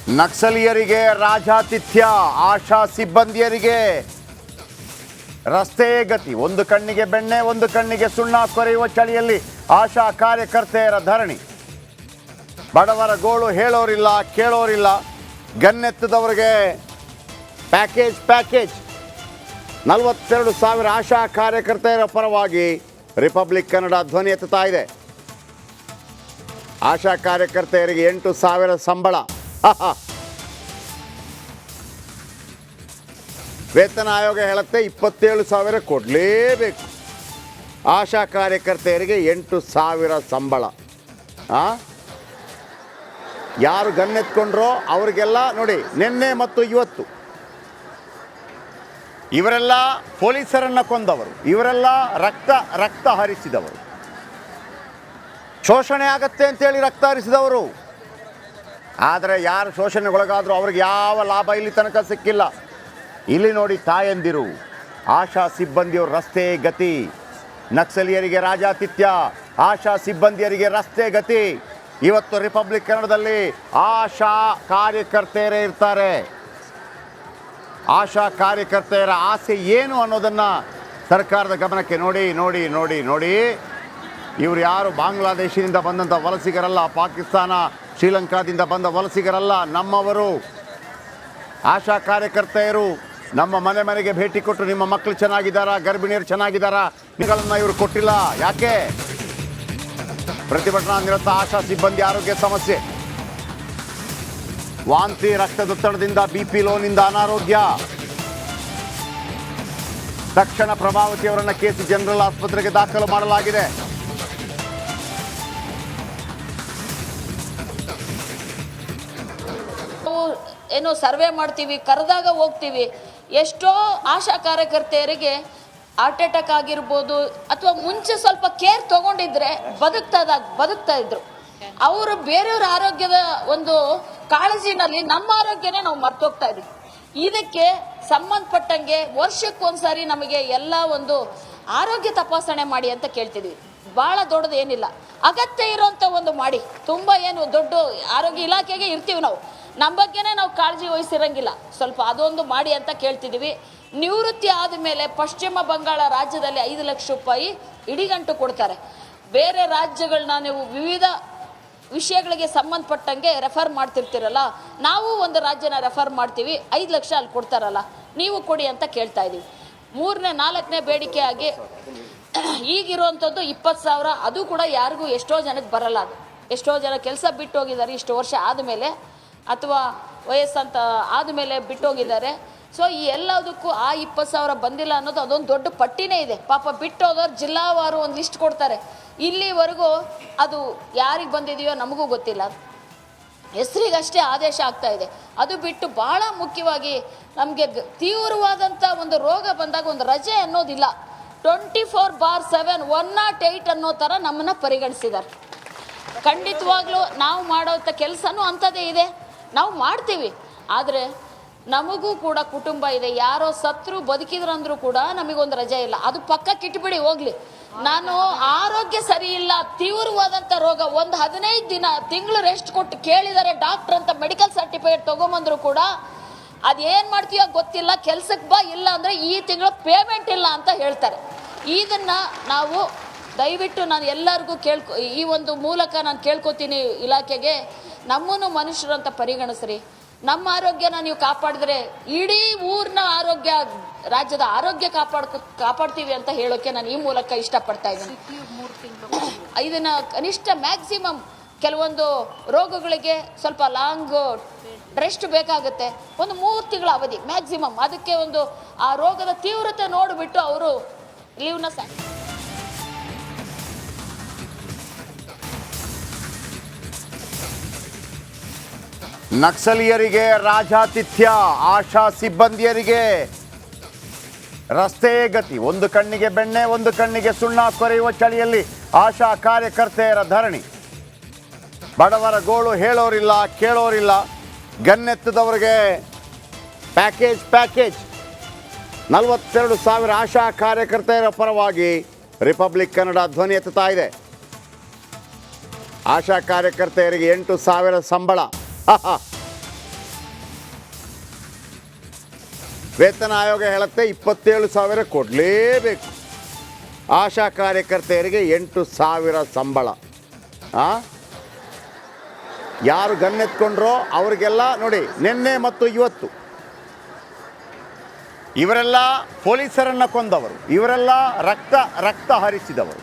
ನಕ್ಸಲೀಯರಿಗೆ ರಾಜಾತಿಥ್ಯ, ಆಶಾ ಸಿಬ್ಬಂದಿಯರಿಗೆ ರಸ್ತೆ ಗತಿ. ಒಂದು ಕಣ್ಣಿಗೆ ಬೆಣ್ಣೆ, ಒಂದು ಕಣ್ಣಿಗೆ ಸುಣ್ಣ ಕೊರೆಯುವ ಚಳಿಯಲ್ಲಿ ಆಶಾ ಕಾರ್ಯಕರ್ತೆಯರ ಧರಣಿ. ಬಡವರ ಗೋಳು ಹೇಳೋರಿಲ್ಲ, ಕೇಳೋರಿಲ್ಲ. ಗನ್ನೆತ್ತದವರಿಗೆ ಪ್ಯಾಕೇಜ್ 42,000 ಆಶಾ ಕಾರ್ಯಕರ್ತೆಯರ ಪರವಾಗಿ ರಿಪಬ್ಲಿಕ್ ಕನ್ನಡ ಧ್ವನಿ ಎತ್ತುತ್ತಾ ಇದೆ. ಆಶಾ ಕಾರ್ಯಕರ್ತೆಯರಿಗೆ 8,000 ಸಂಬಳ. ವೇತನ ಆಯೋಗ ಹೇಳುತ್ತೆ 27,000 ಕೊಡಲೇಬೇಕು. ಆಶಾ ಕಾರ್ಯಕರ್ತೆಯರಿಗೆ 8,000 ಸಂಬಳ. ಯಾರು ಗನ್ನೆತ್ಕೊಂಡ್ರೋ ಅವರಿಗೆಲ್ಲ ನೋಡಿ, ನಿನ್ನೆ ಮತ್ತು ಇವತ್ತು ಇವರೆಲ್ಲ ಪೊಲೀಸರನ್ನು ಕೊಂದವರು, ಇವರೆಲ್ಲ ರಕ್ತ ಹರಿಸಿದವರು, ಶೋಷಣೆ ಆಗತ್ತೆ ಅಂತೇಳಿ ರಕ್ತ ಹರಿಸಿದವರು. ಆದರೆ ಯಾರು ಶೋಷಣೆಗೊಳಗಾದರೂ ಅವ್ರಿಗೆ ಯಾವ ಲಾಭ ಇಲ್ಲಿ ತನಕ ಸಿಕ್ಕಿಲ್ಲ. ಇಲ್ಲಿ ನೋಡಿ ತಾಯಂದಿರು, ಆಶಾ ಸಿಬ್ಬಂದಿಯವರು ರಸ್ತೆ ಗತಿ. ನಕ್ಸಲೀಯರಿಗೆ ರಾಜಾತಿಥ್ಯ, ಆಶಾ ಸಿಬ್ಬಂದಿಯರಿಗೆ ರಸ್ತೆ ಗತಿ. ಇವತ್ತು ರಿಪಬ್ಲಿಕ್ ಕನ್ನಡದಲ್ಲಿ ಆಶಾ ಕಾರ್ಯಕರ್ತೆಯರೇ ಇರ್ತಾರೆ. ಆಶಾ ಕಾರ್ಯಕರ್ತೆಯರ ಆಸೆ ಏನು ಅನ್ನೋದನ್ನು ಸರ್ಕಾರದ ಗಮನಕ್ಕೆ ನೋಡಿ. ಇವರು ಯಾರು ಬಾಂಗ್ಲಾದೇಶದಿಂದ ಬಂದಂಥ ವಲಸಿಗರಲ್ಲ, ಪಾಕಿಸ್ತಾನ ಶ್ರೀಲಂಕಾದಿಂದ ಬಂದ ವಲಸಿಗರಲ್ಲ, ನಮ್ಮವರು. ಆಶಾ ಕಾರ್ಯಕರ್ತೆಯರು ನಮ್ಮ ಮನೆಗೆ ಭೇಟಿ ಕೊಟ್ಟು ನಿಮ್ಮ ಮಕ್ಕಳು ಚೆನ್ನಾಗಿದ್ದಾರಾ, ಗರ್ಭಿಣಿಯರು ಚೆನ್ನಾಗಿದ್ದಾರಾ, ನಿಗಳನ್ನು ಇವರು ಕೊಟ್ಟಿಲ್ಲ. ಯಾಕೆ? ಪ್ರತಿಭಟನಾ ನಿರತ ಆಶಾ ಸಿಬ್ಬಂದಿ ಆರೋಗ್ಯ ಸಮಸ್ಯೆ, ವಾಂತಿ, ರಕ್ತದೊತ್ತಡದಿಂದ, BP ಲೋನಿಂದ ಅನಾರೋಗ್ಯ. ತಕ್ಷಣ ಪ್ರಭಾವತಿಯವರನ್ನು KC ಜನರಲ್ ಆಸ್ಪತ್ರೆಗೆ ದಾಖಲು ಮಾಡಲಾಗಿದೆ. ಏನೋ ಸರ್ವೆ ಮಾಡ್ತೀವಿ, ಕರೆದಾಗ ಹೋಗ್ತೀವಿ. ಎಷ್ಟೋ ಆಶಾ ಕಾರ್ಯಕರ್ತೆಯರಿಗೆ ಹಾರ್ಟ್ ಅಟ್ಯಾಕ್ ಆಗಿರ್ಬೋದು, ಅಥವಾ ಮುಂಚೆ ಸ್ವಲ್ಪ ಕೇರ್ ತಗೊಂಡಿದ್ರೆ ಬದುಕ್ತಾ ಇದ್ರು. ಅವರು ಬೇರೆಯವ್ರ ಆರೋಗ್ಯದ ಒಂದು ಕಾಳಜಿನಲ್ಲಿ ನಮ್ಮ ಆರೋಗ್ಯನೇ ನಾವು ಮರ್ತೋಗ್ತಾ ಇದ್ವಿ. ಇದಕ್ಕೆ ಸಂಬಂಧಪಟ್ಟಂಗೆ ವರ್ಷಕ್ಕೊಂದ್ಸಾರಿ ನಮಗೆ ಎಲ್ಲ ಒಂದು ಆರೋಗ್ಯ ತಪಾಸಣೆ ಮಾಡಿ ಅಂತ ಕೇಳ್ತಿದ್ವಿ. ಭಾಳ ದೊಡ್ಡದು ಏನಿಲ್ಲ, ಅಗತ್ಯ ಇರೋಂಥ ಒಂದು ಮಾಡಿ. ತುಂಬ ಏನು ದೊಡ್ಡ ಆರೋಗ್ಯ ಇಲಾಖೆಗೆ ಇರ್ತೀವಿ ನಾವು, ನಮ್ಮ ಬಗ್ಗೆನೇ ನಾವು ಕಾಳಜಿ ವಹಿಸಿರಂಗಿಲ್ಲ. ಸ್ವಲ್ಪ ಅದೊಂದು ಮಾಡಿ ಅಂತ ಕೇಳ್ತಿದ್ದೀವಿ. ನಿವೃತ್ತಿ ಆದಮೇಲೆ ಪಶ್ಚಿಮ ಬಂಗಾಳ ರಾಜ್ಯದಲ್ಲಿ 5 ಲಕ್ಷ ರೂಪಾಯಿ ಇಡಿಗಂಟು ಕೊಡ್ತಾರೆ. ಬೇರೆ ರಾಜ್ಯಗಳನ್ನ ನೀವು ವಿವಿಧ ವಿಷಯಗಳಿಗೆ ಸಂಬಂಧಪಟ್ಟಂಗೆ ರೆಫರ್ ಮಾಡ್ತಿರ್ತೀರಲ್ಲ, ನಾವು ಒಂದು ರಾಜ್ಯನ ರೆಫರ್ ಮಾಡ್ತೀವಿ, 5 ಲಕ್ಷ ಅಲ್ಲಿ ಕೊಡ್ತಾರಲ್ಲ, ನೀವು ಕೊಡಿ ಅಂತ ಕೇಳ್ತಾ ಇದ್ದೀವಿ. 3ನೇ 4ನೇ ಬೇಡಿಕೆ ಆಗಿ ಈಗಿರುವಂಥದ್ದು 20,000. ಅದು ಕೂಡ ಯಾರಿಗೂ ಎಷ್ಟೋ ಜನಕ್ಕೆ ಬರಲ್ಲ. ಅದು ಎಷ್ಟೋ ಜನ ಕೆಲಸ ಬಿಟ್ಟು ಹೋಗಿದ್ದಾರೆ ಇಷ್ಟು ವರ್ಷ ಆದಮೇಲೆ, ಅಥವಾ ವಯಸ್ಸಂತ ಆದಮೇಲೆ ಬಿಟ್ಟು ಹೋಗಿದ್ದಾರೆ. ಸೊ ಈ ಎಲ್ಲದಕ್ಕೂ ಆ 20,000 ಬಂದಿಲ್ಲ ಅನ್ನೋದು ಅದೊಂದು ದೊಡ್ಡ ಪಟ್ಟಿನೇ ಇದೆ. ಪಾಪ ಬಿಟ್ಟು ಹೋದವ್ರು ಜಿಲ್ಲಾವಾರು ಒಂದು ಲಿಸ್ಟ್ ಕೊಡ್ತಾರೆ. ಇಲ್ಲಿವರೆಗೂ ಅದು ಯಾರಿಗೆ ಬಂದಿದೆಯೋ ನಮಗೂ ಗೊತ್ತಿಲ್ಲ, ಹೆಸರಿಗಷ್ಟೇ ಆದೇಶ ಆಗ್ತಾ ಇದೆ. ಅದು ಬಿಟ್ಟು ಭಾಳ ಮುಖ್ಯವಾಗಿ ನಮಗೆ ತೀವ್ರವಾದಂಥ ಒಂದು ರೋಗ ಬಂದಾಗ ಒಂದು ರಜೆ ಅನ್ನೋದಿಲ್ಲ. 24/7 108 ಅನ್ನೋ ಥರ ನಮ್ಮನ್ನು ಪರಿಗಣಿಸಿದ್ದಾರೆ. ಖಂಡಿತವಾಗ್ಲೂ ನಾವು ಮಾಡೋಂಥ ಕೆಲಸನೂ ಅಂಥದ್ದೇ ಇದೆ, ನಾವು ಮಾಡ್ತೀವಿ. ಆದರೆ ನಮಗೂ ಕೂಡ ಕುಟುಂಬ ಇದೆ. ಯಾರೋ ಸತ್ರು ಬದುಕಿದ್ರಂದ್ರೂ ಕೂಡ ನಮಗೊಂದು ರಜೆ ಇಲ್ಲ. ಅದು ಪಕ್ಕಕ್ಕೆ ಇಟ್ಬಿಡಿ ಹೋಗ್ಲಿ. ನಾನು ಆರೋಗ್ಯ ಸರಿ ಇಲ್ಲ, ತೀವ್ರವಾದಂಥ ರೋಗ, ಒಂದು 15 ದಿನ ತಿಂಗಳು ರೆಸ್ಟ್ ಕೊಟ್ಟು ಕೇಳಿದ್ದಾರೆ ಡಾಕ್ಟ್ರ್ ಅಂತ ಮೆಡಿಕಲ್ ಸರ್ಟಿಫಿಕೇಟ್ ತೊಗೊಂಬಂದ್ರು ಕೂಡ ಅದೇನು ಮಾಡ್ತೀಯೋ ಗೊತ್ತಿಲ್ಲ, ಕೆಲ್ಸಕ್ಕೆ ಬಾ, ಇಲ್ಲ ಅಂದರೆ ಈ ತಿಂಗಳು ಪೇಮೆಂಟ್ ಇಲ್ಲ ಅಂತ ಹೇಳ್ತಾರೆ. ಇದನ್ನು ನಾವು ದಯವಿಟ್ಟು ನಾನು ಎಲ್ಲರಿಗೂ ಈ ಒಂದು ಮೂಲಕ ನಾನು ಕೇಳ್ಕೊತೀನಿ ಇಲಾಖೆಗೆ, ನಮ್ಮನ್ನು ಮನುಷ್ಯರು ಅಂತ ಪರಿಗಣಿಸ್ರಿ. ನಮ್ಮ ಆರೋಗ್ಯನ ನೀವು ಕಾಪಾಡಿದ್ರೆ ಇಡೀ ಊರಿನ ಆರೋಗ್ಯ, ರಾಜ್ಯದ ಆರೋಗ್ಯ ಕಾಪಾಡ್ತೀವಿ ಅಂತ ಹೇಳೋಕ್ಕೆ ನಾನು ಈ ಮೂಲಕ ಇಷ್ಟಪಡ್ತಾ ಇದ್ದೀನಿ. ಇದನ್ನು ಕನಿಷ್ಠ ಮ್ಯಾಕ್ಸಿಮಮ್ ಕೆಲವೊಂದು ರೋಗಗಳಿಗೆ ಸ್ವಲ್ಪ ಲಾಂಗ್ ರೆಸ್ಟ್ ಬೇಕಾಗುತ್ತೆ. ಒಂದು 3 ತಿಂಗಳ ಅವಧಿ ಮ್ಯಾಕ್ಸಿಮಮ್. ಅದಕ್ಕೆ ಒಂದು ಆ ರೋಗದ ತೀವ್ರತೆ ನೋಡಿಬಿಟ್ಟು ಅವರು ಲೀವ್ನ ನಕ್ಸಲೀಯರಿಗೆ ರಾಜಾತಿಥ್ಯ, ಆಶಾ ಸಿಬ್ಬಂದಿಯರಿಗೆ ರಸ್ತೆ ಗತಿ. ಒಂದು ಕಣ್ಣಿಗೆ ಬೆಣ್ಣೆ, ಒಂದು ಕಣ್ಣಿಗೆ ಸುಣ್ಣ ಕೊರೆಯುವ ಚಳಿಯಲ್ಲಿ ಆಶಾ ಕಾರ್ಯಕರ್ತೆಯರ ಧರಣಿ. ಬಡವರ ಗೋಳು ಹೇಳೋರಿಲ್ಲ, ಕೇಳೋರಿಲ್ಲ. ಗನ್ನೆತ್ತದವರಿಗೆ ಪ್ಯಾಕೇಜ್ 42,000 ಆಶಾ ಕಾರ್ಯಕರ್ತೆಯರ ಪರವಾಗಿ ರಿಪಬ್ಲಿಕ್ ಕನ್ನಡ ಧ್ವನಿ ಎತ್ತುತ್ತಾ ಇದೆ. ಆಶಾ ಕಾರ್ಯಕರ್ತೆಯರಿಗೆ 8,000 ಸಂಬಳ. ವೇತನ ಆಯೋಗ ಹೇಳುತ್ತೆ 27,000 ಕೊಡಲೇಬೇಕು. ಆಶಾ ಕಾರ್ಯಕರ್ತೆಯರಿಗೆ 8,000 ಸಂಬಳ. ಯಾರು ಗನ್ನೆತ್ಕೊಂಡ್ರೋ ಅವರಿಗೆಲ್ಲ ನೋಡಿ, ನಿನ್ನೆ ಮತ್ತು ಇವತ್ತು ಇವರೆಲ್ಲ ಪೊಲೀಸರನ್ನು ಕೊಂದವರು, ಇವರೆಲ್ಲ ರಕ್ತ ಹರಿಸಿದವರು,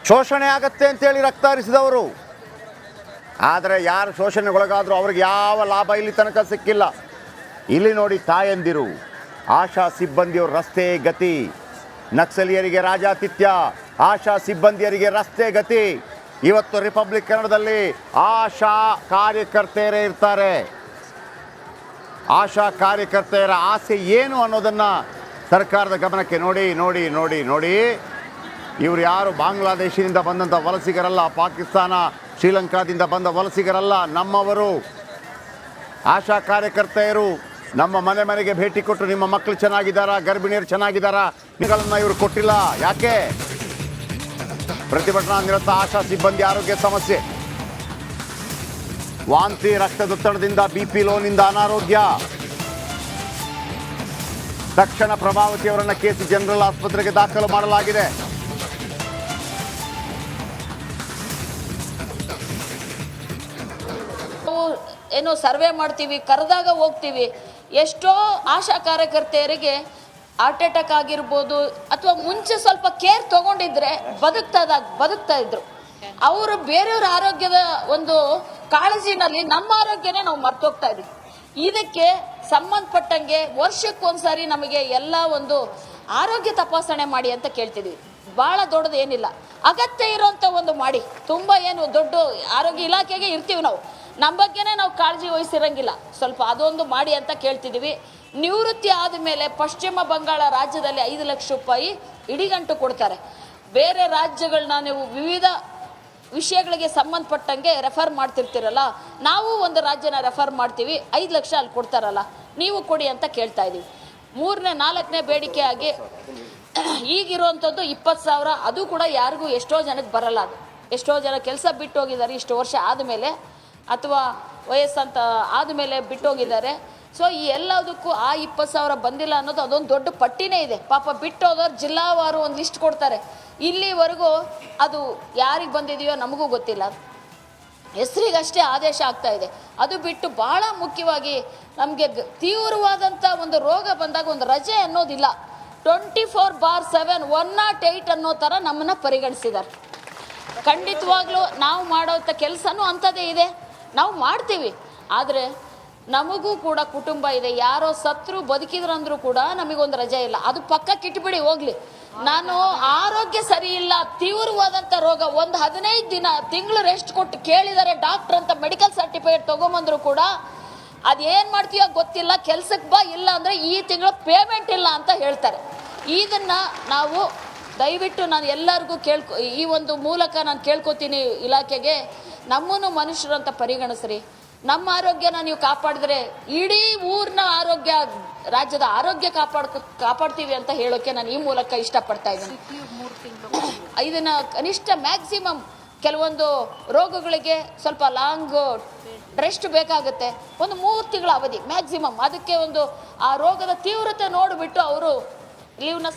ಶೋಷಣೆ ಆಗತ್ತೆ ಅಂತೇಳಿ ರಕ್ತ ಹರಿಸಿದವರು. ಆದರೆ ಯಾರು ಶೋಷಣೆಗೊಳಗಾದರೂ ಅವ್ರಿಗೆ ಯಾವ ಲಾಭ ಇಲ್ಲಿ ತನಕ ಸಿಕ್ಕಿಲ್ಲ. ಇಲ್ಲಿ ನೋಡಿ ತಾಯಂದಿರು, ಆಶಾ ಸಿಬ್ಬಂದಿಯವರು ರಸ್ತೆ ಗತಿ, ನಕ್ಸಲಿಯರಿಗೆ ರಾಜಾತಿಥ್ಯ, ಆಶಾ ಸಿಬ್ಬಂದಿಯರಿಗೆ ರಸ್ತೆ ಗತಿ. ಇವತ್ತು ರಿಪಬ್ಲಿಕ್ ಕನ್ನಡದಲ್ಲಿ ಆಶಾ ಕಾರ್ಯಕರ್ತೆಯರೇ ಇರ್ತಾರೆ. ಆಶಾ ಕಾರ್ಯಕರ್ತೆಯರ ಆಸೆ ಏನು ಅನ್ನೋದನ್ನು ಸರ್ಕಾರದ ಗಮನಕ್ಕೆ ನೋಡಿ ನೋಡಿ ನೋಡಿ ನೋಡಿ ಇವರು ಯಾರು ಬಾಂಗ್ಲಾದೇಶದಿಂದ ಬಂದಂಥ ವಲಸಿಗರಲ್ಲ, ಪಾಕಿಸ್ತಾನ ಶ್ರೀಲಂಕಾದಿಂದ ಬಂದ ವಲಸಿಗರಲ್ಲ, ನಮ್ಮವರು. ಆಶಾ ಕಾರ್ಯಕರ್ತೆಯರು ನಮ್ಮ ಮನೆ ಮನೆಗೆ ಭೇಟಿ ಕೊಟ್ಟು ನಿಮ್ಮ ಮಕ್ಕಳು ಚೆನ್ನಾಗಿದ್ದಾರಾ, ಗರ್ಭಿಣಿಯರು ಚೆನ್ನಾಗಿದ್ದಾರಾ, ಇವುಗಳನ್ನು ಇವರು ಕೊಟ್ಟಿಲ್ಲ. ಯಾಕೆ? ಪ್ರತಿಭಟನಾ ನಿರತ ಆಶಾ ಸಿಬ್ಬಂದಿ ಆರೋಗ್ಯ ಸಮಸ್ಯೆ, ವಾಂತಿ, ರಕ್ತದೊತ್ತಡದಿಂದ, BP ಲೋನಿಂದ ಅನಾರೋಗ್ಯ. ತಕ್ಷಣ ಪ್ರಭಾವತಿಯವರನ್ನು KC ಜನರಲ್ ಆಸ್ಪತ್ರೆಗೆ ದಾಖಲು ಮಾಡಲಾಗಿದೆ. ಏನೋ ಸರ್ವೆ ಮಾಡ್ತೀವಿ, ಕರೆದಾಗ ಹೋಗ್ತೀವಿ. ಎಷ್ಟೋ ಆಶಾ ಕಾರ್ಯಕರ್ತೆಯರಿಗೆ ಹಾರ್ಟ್ ಅಟ್ಯಾಕ್ ಆಗಿರ್ಬೋದು, ಅಥವಾ ಮುಂಚೆ ಸ್ವಲ್ಪ ಕೇರ್ ತಗೊಂಡಿದ್ರೆ ಬದುಕ್ತಾ ಇದ್ರು. ಅವರು ಬೇರೆಯವ್ರ ಆರೋಗ್ಯದ ಒಂದು ಕಾಳಜಿನಲ್ಲಿ ನಮ್ಮ ಆರೋಗ್ಯನೇ ನಾವು ಮರ್ತೋಗ್ತಾ ಇದ್ವಿ. ಇದಕ್ಕೆ ಸಂಬಂಧಪಟ್ಟಂಗೆ ವರ್ಷಕ್ಕೊಂದ್ಸಾರಿ ನಮಗೆ ಎಲ್ಲ ಒಂದು ಆರೋಗ್ಯ ತಪಾಸಣೆ ಮಾಡಿ ಅಂತ ಕೇಳ್ತಿದ್ವಿ. ಭಾಳ ದೊಡ್ಡದು ಏನಿಲ್ಲ, ಅಗತ್ಯ ಇರೋಂಥ ಒಂದು ಮಾಡಿ. ತುಂಬ ಏನು ದೊಡ್ಡ ಆರೋಗ್ಯ ಇಲಾಖೆಗೆ ಇರ್ತೀವಿ ನಾವು, ನಮ್ಮ ಬಗ್ಗೆನೇ ನಾವು ಕಾಳಜಿ ವಹಿಸಿರಂಗಿಲ್ಲ, ಸ್ವಲ್ಪ ಅದೊಂದು ಮಾಡಿ ಅಂತ ಕೇಳ್ತಿದ್ದೀವಿ. ನಿವೃತ್ತಿ ಆದಮೇಲೆ ಪಶ್ಚಿಮ ಬಂಗಾಳ ರಾಜ್ಯದಲ್ಲಿ 5 ಲಕ್ಷ ರೂಪಾಯಿ ಇಡಿಗಂಟು ಕೊಡ್ತಾರೆ. ಬೇರೆ ರಾಜ್ಯಗಳನ್ನ ನೀವು ವಿವಿಧ ವಿಷಯಗಳಿಗೆ ಸಂಬಂಧಪಟ್ಟಂಗೆ ರೆಫರ್ ಮಾಡ್ತಿರ್ತೀರಲ್ಲ, ನಾವು ಒಂದು ರಾಜ್ಯನ ರೆಫರ್ ಮಾಡ್ತೀವಿ, 5 ಲಕ್ಷ ಅಲ್ಲಿ ಕೊಡ್ತಾರಲ್ಲ, ನೀವು ಕೊಡಿ ಅಂತ ಕೇಳ್ತಾ ಇದ್ದೀವಿ. 3ನೇ 4ನೇ ಬೇಡಿಕೆ ಆಗಿ ಈಗಿರುವಂಥದ್ದು 20,000. ಅದು ಕೂಡ ಯಾರಿಗೂ ಎಷ್ಟೋ ಜನಕ್ಕೆ ಬರಲ್ಲ. ಅದು ಎಷ್ಟೋ ಜನ ಕೆಲಸ ಬಿಟ್ಟು ಹೋಗಿದ್ದಾರೆ ಇಷ್ಟು ವರ್ಷ ಆದಮೇಲೆ, ಅಥವಾ ವಯಸ್ಸಂತ ಆದಮೇಲೆ ಬಿಟ್ಟು ಹೋಗಿದ್ದಾರೆ. ಸೊ ಈ ಎಲ್ಲದಕ್ಕೂ ಆ 20,000 ಬಂದಿಲ್ಲ ಅನ್ನೋದು ಅದೊಂದು ದೊಡ್ಡ ಪಟ್ಟಿನೇ ಇದೆ. ಪಾಪ ಬಿಟ್ಟು ಹೋದವ್ರು ಜಿಲ್ಲಾವಾರು ಒಂದು ಲಿಸ್ಟ್ ಕೊಡ್ತಾರೆ. ಇಲ್ಲಿವರೆಗೂ ಅದು ಯಾರಿಗೆ ಬಂದಿದೆಯೋ ನಮಗೂ ಗೊತ್ತಿಲ್ಲ, ಹೆಸರಿಗಷ್ಟೇ ಆದೇಶ ಆಗ್ತಾ ಇದೆ. ಅದು ಬಿಟ್ಟು ಭಾಳ ಮುಖ್ಯವಾಗಿ ನಮಗೆ ತೀವ್ರವಾದಂಥ ಒಂದು ರೋಗ ಬಂದಾಗ ಒಂದು ರಜೆ ಅನ್ನೋದಿಲ್ಲ. 24/7 108 ಅನ್ನೋ ಥರ ನಮ್ಮನ್ನು ಪರಿಗಣಿಸಿದ್ದಾರೆ. ಖಂಡಿತವಾಗ್ಲೂ ನಾವು ಮಾಡೋಂಥ ಕೆಲಸನೂ ಅಂಥದ್ದೇ ಇದೆ, ನಾವು ಮಾಡ್ತೀವಿ. ಆದರೆ ನಮಗೂ ಕೂಡ ಕುಟುಂಬ ಇದೆ. ಯಾರೋ ಸತ್ರು ಬದುಕಿದ್ರಂದ್ರೂ ಕೂಡ ನಮಗೊಂದು ರಜೆ ಇಲ್ಲ. ಅದು ಪಕ್ಕಕ್ಕೆ ಇಟ್ಬಿಡಿ ಹೋಗ್ಲಿ. ನಾನು ಆರೋಗ್ಯ ಸರಿ ಇಲ್ಲ, ತೀವ್ರವಾದಂಥ ರೋಗ, ಒಂದು 15 ದಿನ ತಿಂಗಳು ರೆಸ್ಟ್ ಕೊಟ್ಟು ಕೇಳಿದ್ದಾರೆ ಡಾಕ್ಟ್ರ್ ಅಂತ ಮೆಡಿಕಲ್ ಸರ್ಟಿಫಿಕೇಟ್ ತೊಗೊಂಬಂದ್ರು ಕೂಡ ಅದೇನು ಮಾಡ್ತೀಯೋ ಗೊತ್ತಿಲ್ಲ, ಕೆಲ್ಸಕ್ಕೆ ಬಾ, ಇಲ್ಲ ಅಂದರೆ ಈ ತಿಂಗಳು ಪೇಮೆಂಟ್ ಇಲ್ಲ ಅಂತ ಹೇಳ್ತಾರೆ. ಇದನ್ನು ನಾವು ದಯವಿಟ್ಟು ನಾನು ಎಲ್ಲರಿಗೂ ಈ ಒಂದು ಮೂಲಕ ನಾನು ಕೇಳ್ಕೊತೀನಿ ಇಲಾಖೆಗೆ, ನಮ್ಮನ್ನು ಮನುಷ್ಯರು ಅಂತ ಪರಿಗಣಿಸ್ರಿ. ನಮ್ಮ ಆರೋಗ್ಯನ ನೀವು ಕಾಪಾಡಿದ್ರೆ ಇಡೀ ಊರಿನ ಆರೋಗ್ಯ, ರಾಜ್ಯದ ಆರೋಗ್ಯ ಕಾಪಾಡ್ತೀವಿ ಅಂತ ಹೇಳೋಕ್ಕೆ ನಾನು ಈ ಮೂಲಕ ಇಷ್ಟಪಡ್ತಾ ಇದ್ದೀನಿ. ಇದನ್ನು ಕನಿಷ್ಠ ಮ್ಯಾಕ್ಸಿಮಮ್ ಕೆಲವೊಂದು ರೋಗಗಳಿಗೆ ಸ್ವಲ್ಪ ಲಾಂಗ್ ರೆಸ್ಟ್ ಬೇಕಾಗುತ್ತೆ, ಒಂದು 3 ತಿಂಗಳ ಅವಧಿ ಮ್ಯಾಕ್ಸಿಮಮ್. ಅದಕ್ಕೆ ಒಂದು ಆ ರೋಗದ ತೀವ್ರತೆ ನೋಡಿಬಿಟ್ಟು ಅವರು ಲೀವ್ನ